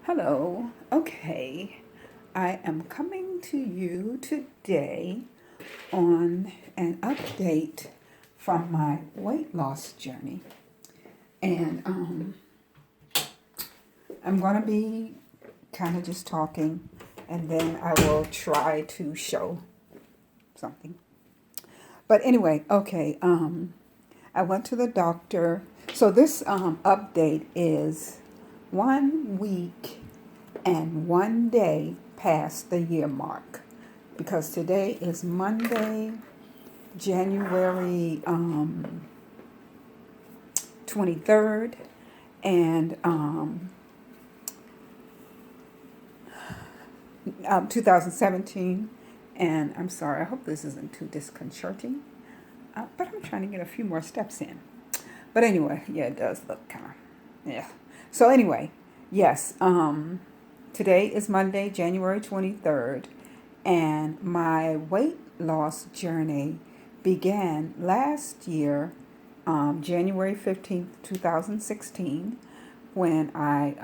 Hello. Okay. I am coming to you today on an update from my weight loss journey. And I'm going to be kind of just talking, and then I will try to show something. But anyway, okay. I went to the doctor. So this update is 1 week and 1 day past the year mark, because today is Monday, January 23rd, and 2017. And I'm sorry, I hope this isn't too disconcerting, but I'm trying to get a few more steps in. But anyway, yeah, it does look kind of, yeah. So anyway, yes, today is Monday, January 23rd, and my weight loss journey began last year, January 15th, 2016, when I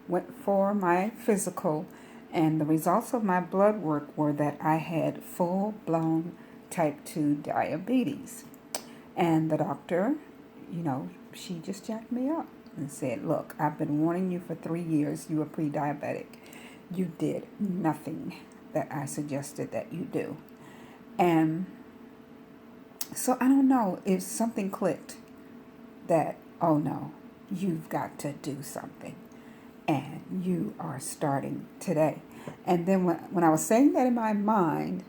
went for my physical, and the results of my blood work were that I had full-blown type 2 diabetes. And the doctor, she just jacked me up and said, "Look, I've been warning you for 3 years. You were pre-diabetic. You did nothing that I suggested that you do." And so I don't know if something clicked that, oh no, you've got to do something. And you are starting today. And then when I was saying that in my mind,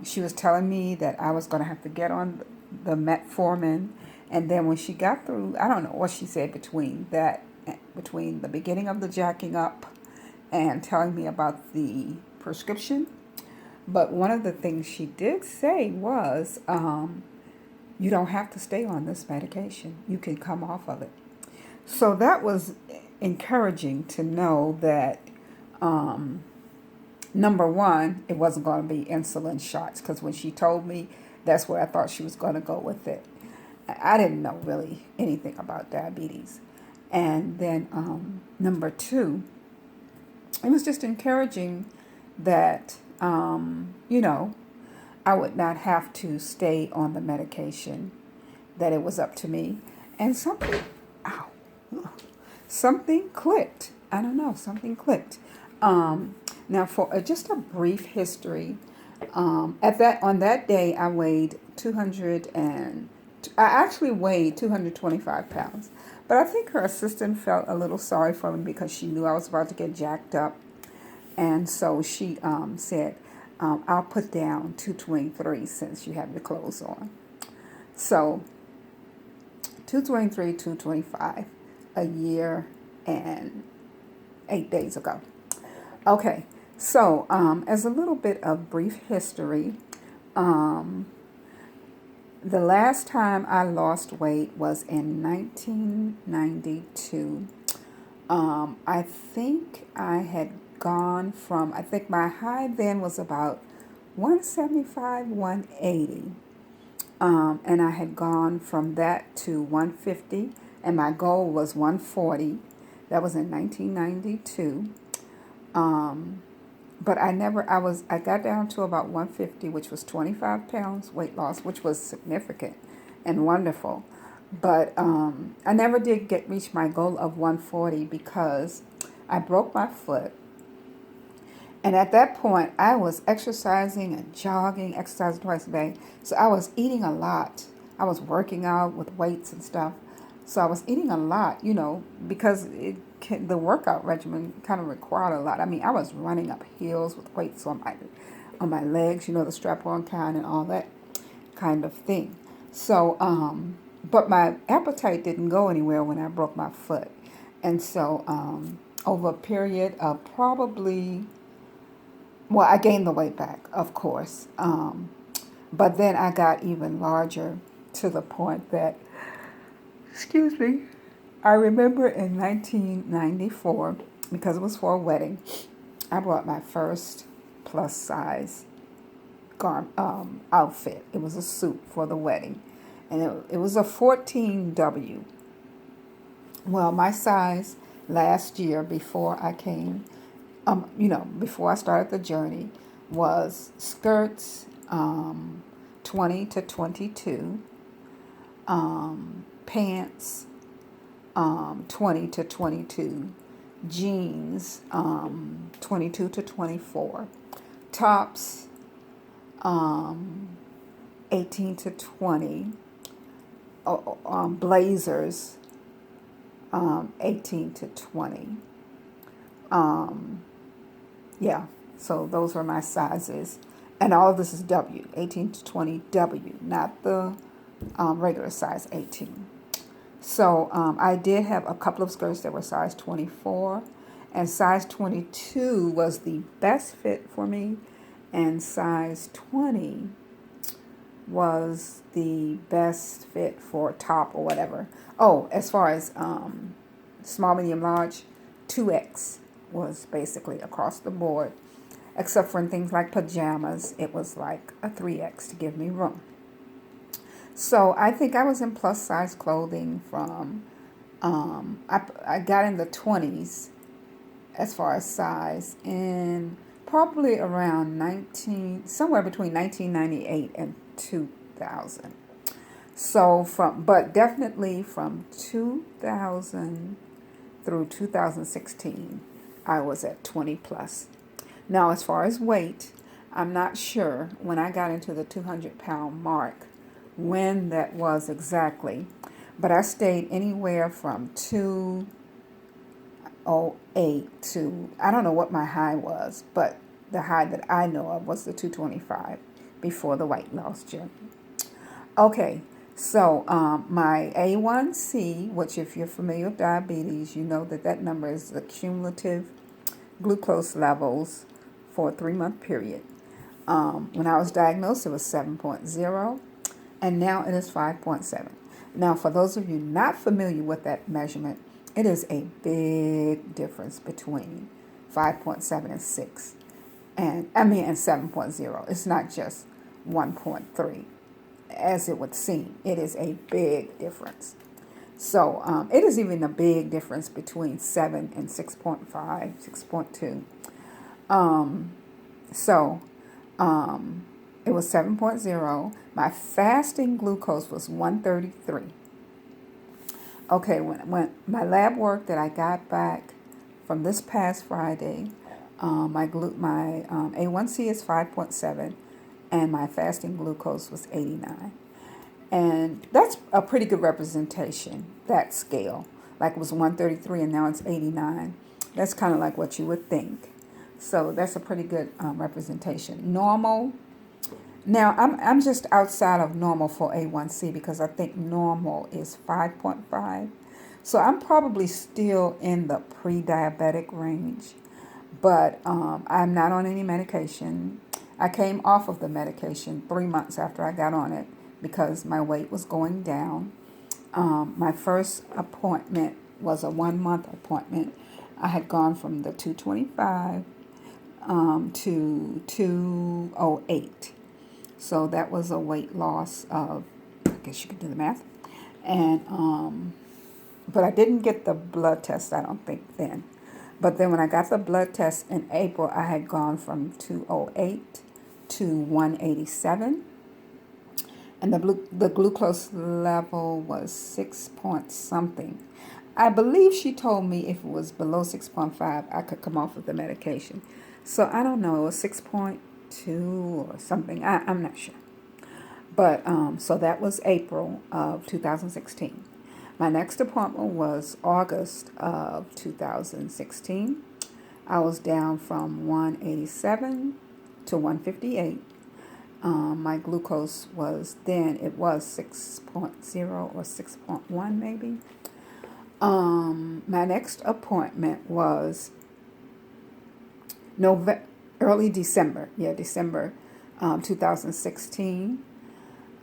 she was telling me that I was going to have to get on the metformin. And then when she got through, I don't know what she said between the beginning of the jacking up and telling me about the prescription. But one of the things she did say was, you don't have to stay on this medication. You can come off of it. So that was encouraging to know that, number one, it wasn't going to be insulin shots, because when she told me, that's where I thought she was going to go with it. I didn't know really anything about diabetes. And then number two, it was just encouraging that, I would not have to stay on the medication, that it was up to me. And ow, something clicked. I don't know, something clicked. Now, for just a brief history, on that day, I actually weighed 225 pounds. But I think her assistant felt a little sorry for me because she knew I was about to get jacked up. And so she said, "I'll put down 223 since you have your clothes on." So 223, 225, a year and 8 days ago. Okay, so as a little bit of brief history, the last time I lost weight was in 1992. I think I had I think my high then was about 175, 180. And I had gone from that to 150, and my goal was 140. That was in 1992. But I got down to about 150, which was 25 pounds weight loss, which was significant and wonderful. But I never did reach my goal of 140 because I broke my foot. And at that point, I was exercising and jogging, exercising twice a day. So I was eating a lot. I was working out with weights and stuff. So I was eating a lot, because the workout regimen kind of required a lot. I mean, I was running up hills with weights on my legs, the strap-on kind and all that kind of thing. So, but my appetite didn't go anywhere when I broke my foot. And so over a period of I gained the weight back, of course. But then I got even larger to the point that, excuse me, I remember in 1994, because it was for a wedding, I bought my first plus size outfit. It was a suit for the wedding, and it was a 14W. Well, my size last year before I came, before I started the journey, was skirts 20 to 22, pants 20 to 22, jeans 22 to 24, tops 18 to 20, blazers 18 to 20. Yeah, so those were my sizes. And all of this is W, 18 to 20 W, not the regular size 18. So I did have a couple of skirts that were size 24, and size 22 was the best fit for me, and size 20 was the best fit for top or whatever. Oh, as far as small, medium, large, 2X was basically across the board, except for in things like pajamas, it was like a 3X to give me room. So I think I was in plus size clothing from, I got in the 20s as far as size, and probably around somewhere between 1998 and 2000. So but definitely from 2000 through 2016, I was at 20 plus. Now, as far as weight, I'm not sure when I got into the 200-pound mark when that was exactly, but I stayed anywhere from 208 to, I don't know what my high was, but the high that I know of was the 225 before the weight loss journey. Okay, so my A1C, which if you're familiar with diabetes, you know that number is the cumulative glucose levels for a 3-month period. When I was diagnosed, it was 7.0, and now it is 5.7. Now, for those of you not familiar with that measurement, it is a big difference between 5.7 and 6, and 7.0. It's not just 1.3, as it would seem. It is a big difference. So it is even a big difference between 7 and 6.5, 6.2. It was 7.0. My fasting glucose was 133. Okay, when my lab work that I got back from this past Friday, my A1C is 5.7, and my fasting glucose was 89. And that's a pretty good representation, that scale. Like it was 133 and now it's 89. That's kind of like what you would think. So that's a pretty good representation. Normal. Now, I'm just outside of normal for A1C because I think normal is 5.5. So I'm probably still in the pre-diabetic range, but I'm not on any medication. I came off of the medication 3 months after I got on it because my weight was going down. My first appointment was a 1-month appointment. I had gone from the 225 to 208. So that was a weight loss of, I guess you could do the math. And but I didn't get the blood test, I don't think, then. But then when I got the blood test in April, I had gone from 208 to 187. And the glucose level was 6 point something. I believe she told me if it was below 6.5, I could come off of the medication. So I don't know, it was 6.2 or something. I'm not sure. But so that was April of 2016. My next appointment was August of 2016. I was down from 187 to 158. My glucose was then, it was 6.0 or 6.1 maybe. My next appointment was early December. Yeah, December 2016.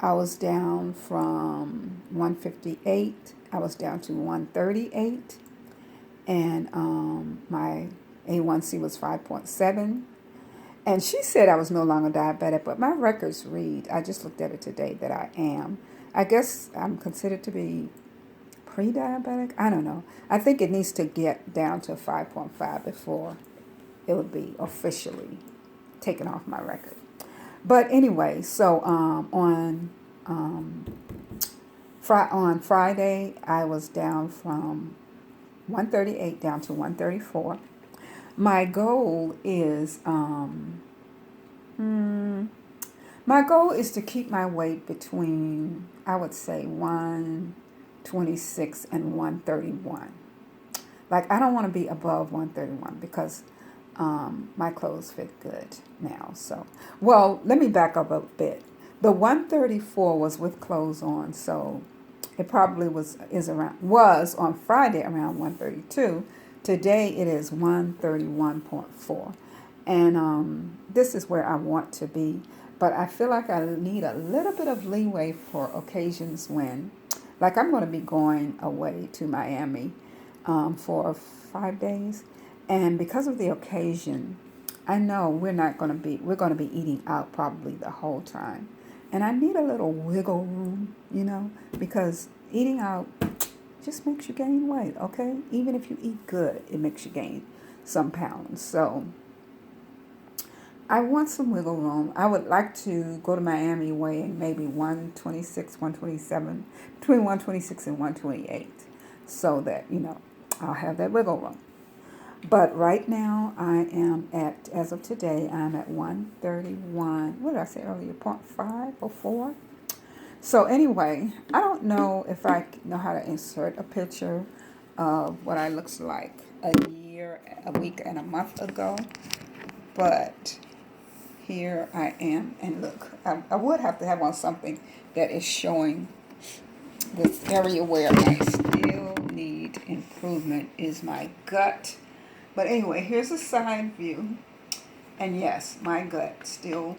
I was down from 158. I was down to 138. And my A1C was 5.7. And she said I was no longer diabetic, but my records read, I just looked at it today, that I am. I guess I'm considered to be pre-diabetic. I don't know. I think it needs to get down to 5.5 before it would be officially taken off my record. But anyway, so um, on Friday, I was down from 138 down to 134. My goal is my goal is to keep my weight between, I would say, 126 and 131. Like, I don't want to be above 131 because my clothes fit good now. So, well, let me back up a bit. The 134 was with clothes on, so it probably was on Friday around 132. Today it is 131.4. And this is where I want to be. But I feel like I need a little bit of leeway for occasions when, like, I'm going to be going away to Miami for 5 days. And because of the occasion, I know we're going to be eating out probably the whole time. And I need a little wiggle room, because eating out just makes you gain weight, okay? Even if you eat good, it makes you gain some pounds. So I want some wiggle room. I would like to go to Miami weighing maybe 126, 127, between 126 and 128, so that, I'll have that wiggle room. But right now, as of today, I'm at 131. What did I say earlier? 0.5 or 4? So anyway, I don't know if I know how to insert a picture of what I looks like a year, a week, and a month ago. But here I am. And look, I would have to have on something that is showing this area where I still need improvement is my gut. But anyway, here's a side view. And yes, my gut still,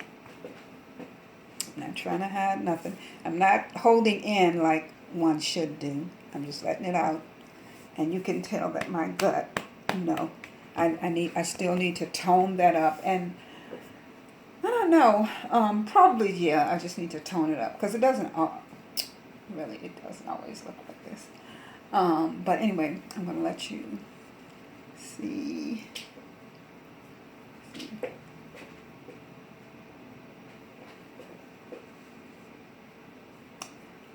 I'm not trying to hide nothing. I'm not holding in like one should do. I'm just letting it out. And you can tell that my gut, I still need to tone that up. And I don't know, probably, yeah, I just need to tone it up. Because it doesn't always look like this. But anyway, I'm going to let you see.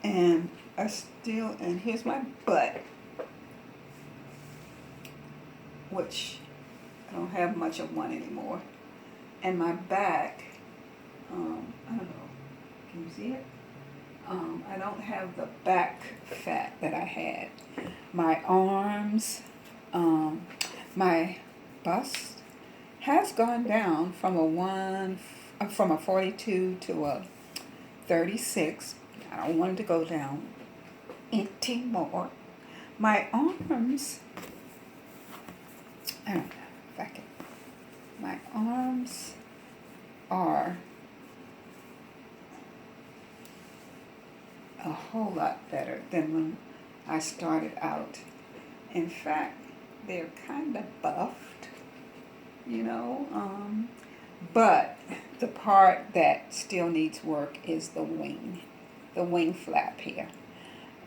And and here's my butt, which I don't have much of one anymore. And my back, I don't know, can you see it? I don't have the back fat that I had. My arms, my bust has gone down from a 42 to a 36. I don't want it to go down any more. My arms, I don't know if I can. My arms are a whole lot better than when I started out. In fact, they're kind of buffed, but the part that still needs work is the wing flap here.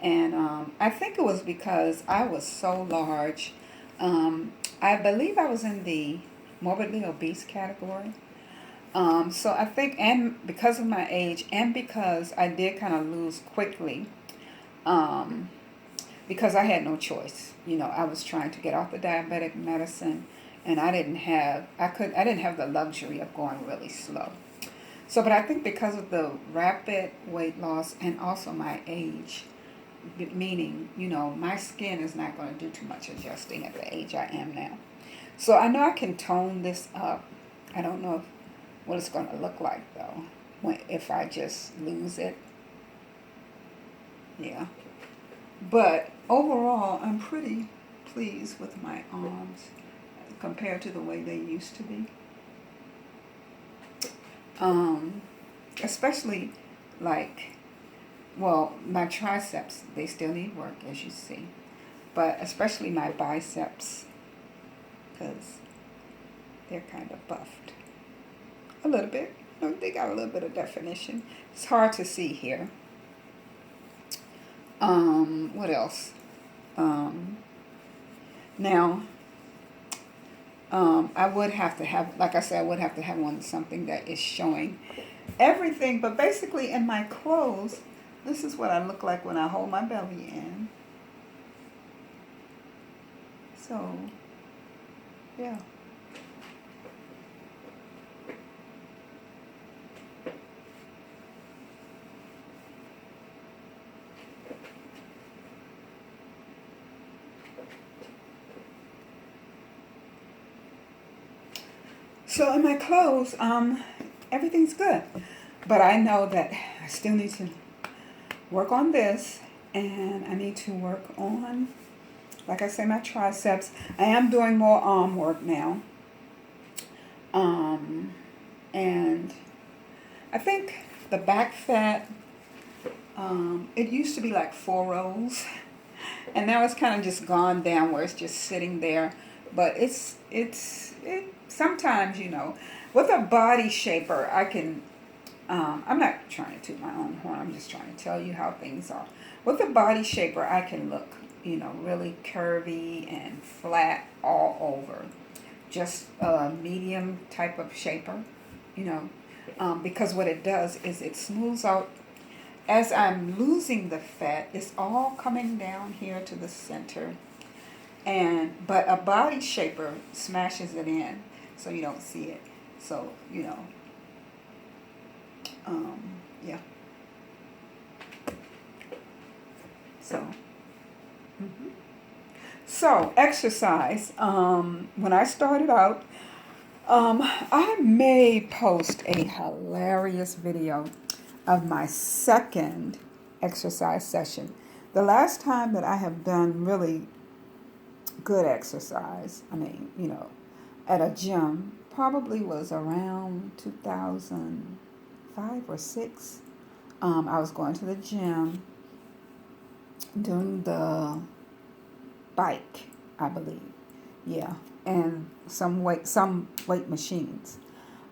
And I think it was because I was so large. I believe I was in the morbidly obese category. So I think, and because of my age, and because I did kind of lose quickly, because I had no choice. I was trying to get off the diabetic medicine, and I didn't have the luxury of going really slow. So, but I think because of the rapid weight loss and also my age, meaning, my skin is not going to do too much adjusting at the age I am now. So I know I can tone this up. I don't know what it's going to look like, though, if I just lose it. Yeah. But overall, I'm pretty pleased with my arms compared to the way they used to be. Especially my triceps, they still need work, as you see. But especially my biceps, because they're kind of buffed. A little bit. They got a little bit of definition. It's hard to see here. What else? Um, now, I would have to have, like I said, I would have to have one something that is showing everything. But basically, in my clothes, this is what I look like when I hold my belly in. So, yeah. So in my clothes, everything's good. But I know that I still need to work on this, and I need to work on, like I say, my triceps. I am doing more arm work now. Um, and I think the back fat, it used to be like 4 rows, and now it's kind of just gone down where it's just sitting there. But it sometimes, with a body shaper, I can. I'm not trying to toot my own horn. I'm just trying to tell you how things are. With a body shaper, I can look, really curvy and flat all over. Just a medium type of shaper, you know, because what it does is it smooths out. As I'm losing the fat, it's all coming down here to the center, but a body shaper smashes it in, so you don't see it. So um, yeah. So. Mhm. So exercise. When I started out, I may post a hilarious video of my second exercise session. The last time that I have done really good exercise, I mean, at a gym, probably was around 2005 or 6. I was going to the gym doing the bike, I believe. Yeah, and some weight machines.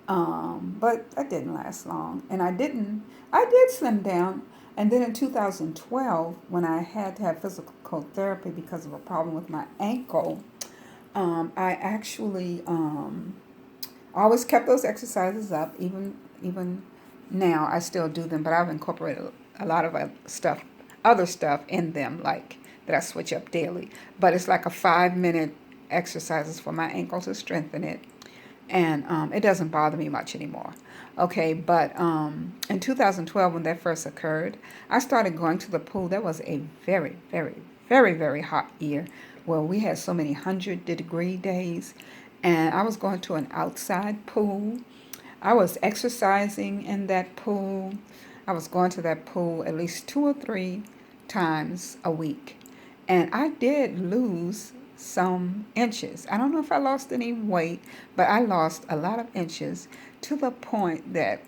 But that didn't last long, and I did slim down. And then in 2012, when I had to have physical therapy because of a problem with my ankle, I actually always kept those exercises up. Even now, I still do them, but I've incorporated a lot of other stuff in them, like that I switch up daily. But it's like a 5 minute exercises for my ankle to strengthen it, and it doesn't bother me much anymore. Okay, but in 2012, when that first occurred, I started going to the pool. That was a very, very, very, very hot year where we had so many 100-degree days, and I was going to an outside pool. I was exercising in that pool. I was going to that pool at least 2 or 3 times a week. And I did lose some inches. I don't know if I lost any weight, but I lost a lot of inches to the point that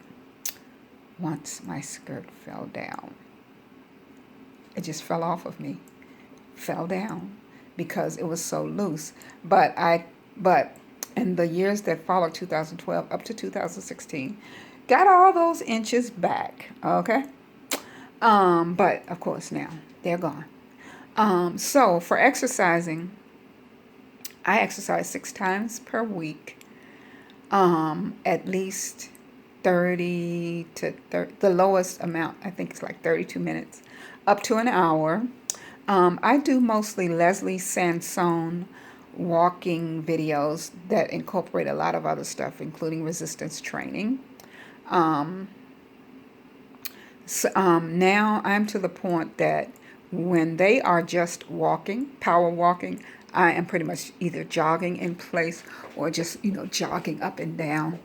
once my skirt fell down, it just fell off of me, fell down because it was so loose. But in the years that followed 2012 up to 2016, got all those inches back. Okay. But of course now they're gone. So for exercising, I exercise 6 times per week, at least 30 to 30, the lowest amount, I think it's like 32 minutes, up to an hour. I do mostly Leslie Sansone walking videos that incorporate a lot of other stuff, including resistance training. Um, Now I'm to the point that when they are just walking, power walking, I am pretty much either jogging in place or just, jogging up and down.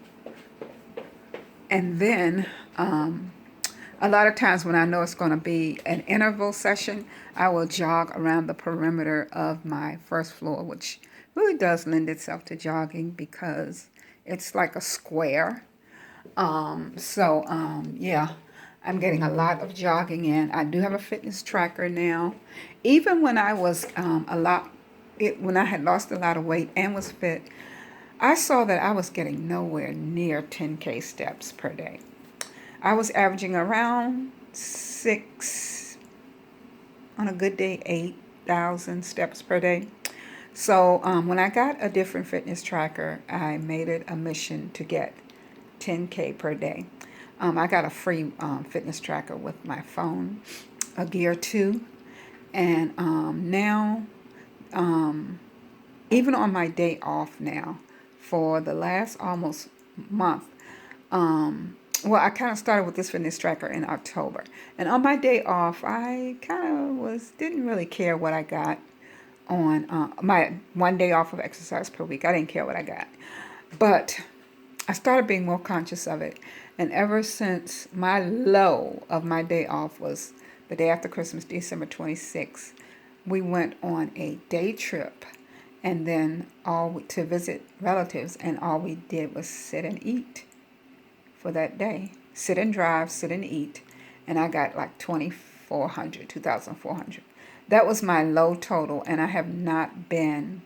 And then a lot of times when I know it's going to be an interval session, I will jog around the perimeter of my first floor, which really does lend itself to jogging because it's like a square. Yeah, I'm getting a lot of jogging in. I do have a fitness tracker now. Even when I was when I had lost a lot of weight and was fit, I saw that I was getting nowhere near 10K steps per day. I was averaging around 6, on a good day 8. 10,000 steps per day. So when I got a different fitness tracker, I made it a mission to get 10K per day. I got a free fitness tracker with my phone, a Gear 2, and now, um, even on my day off now, for the last almost month, um, well, I kind of started with this fitness tracker in October, and on my day off, I kind of didn't really care what I got on my one day off of exercise per week. I didn't care what I got, but I started being more conscious of it. And ever since my low of my day off was the day after Christmas, December 26th, we went on a day trip and then to visit relatives, and all we did was sit and eat for that day. Sit and drive, sit and eat. And I got like 2,400. That was my low total, and I have not been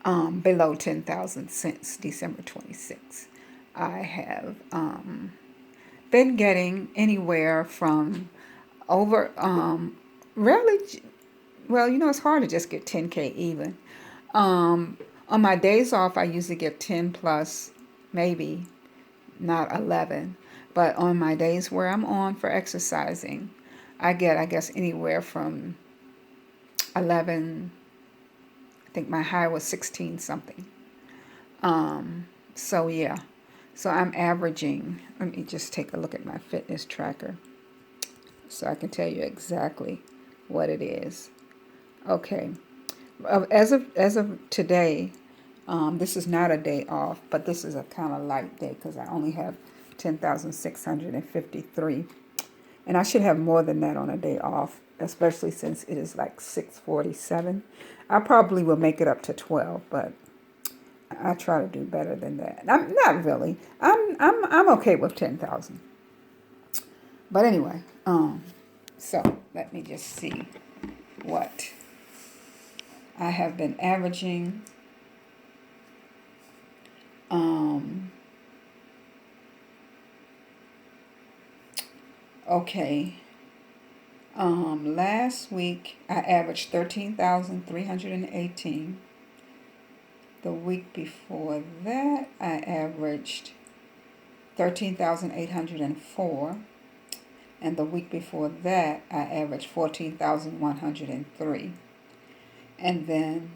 below 10,000 since December 26th. I have been getting anywhere from over, rarely, well, it's hard to just get 10K even. On my days off, I usually get 10 plus, maybe not 11. But on my days where I'm on for exercising, I get, I guess, anywhere from 11. I think my high was 16 something. So yeah. So I'm averaging. Let me just take a look at my fitness tracker so I can tell you exactly what it is. Okay. As of today, this is not a day off, but this is a kind of light day because I only have 10,653. And I should have more than that on a day off, especially since it is like 6:47. I probably will make it up to 12, but I try to do better than that. I'm not really. I'm okay with 10,000. But anyway, so let me just see what I have been averaging. Okay. Last week I averaged 13,318. The week before that I averaged 13,804. And the week before that I averaged 14,103. And then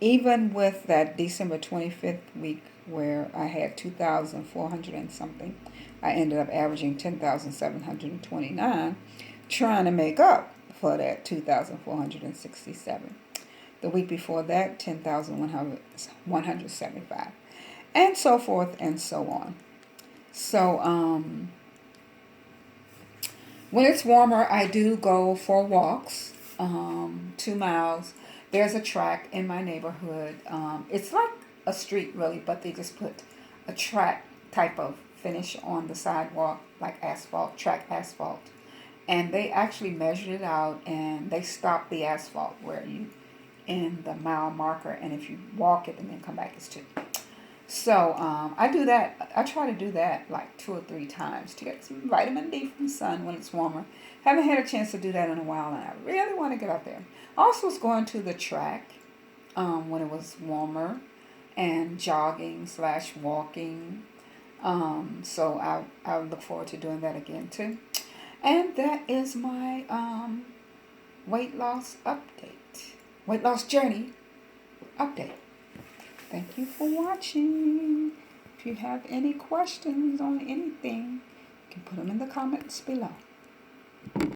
even with that December 25th week where I had 2,400 and something, I ended up averaging 10,729, trying to make up for that 2,467. The week before that, 10,175, and so forth and so on. So when it's warmer, I do go for walks, 2 miles. There's a track in my neighborhood. It's like a street really, but they just put a track type of finish on the sidewalk, like asphalt, track asphalt. And they actually measured it out and they stopped the asphalt where you in the mile marker, and if you walk it and then come back, it's 2. So I do that. I try to do that like 2 or 3 times to get some vitamin D from the sun when it's warmer. Haven't had a chance to do that in a while, and I really want to get out there. Also, was going to the track when it was warmer, and jogging / walking. So I look forward to doing that again too. And that is my weight loss update, weight loss journey update. Thank you for watching. If you have any questions on anything, you can put them in the comments below.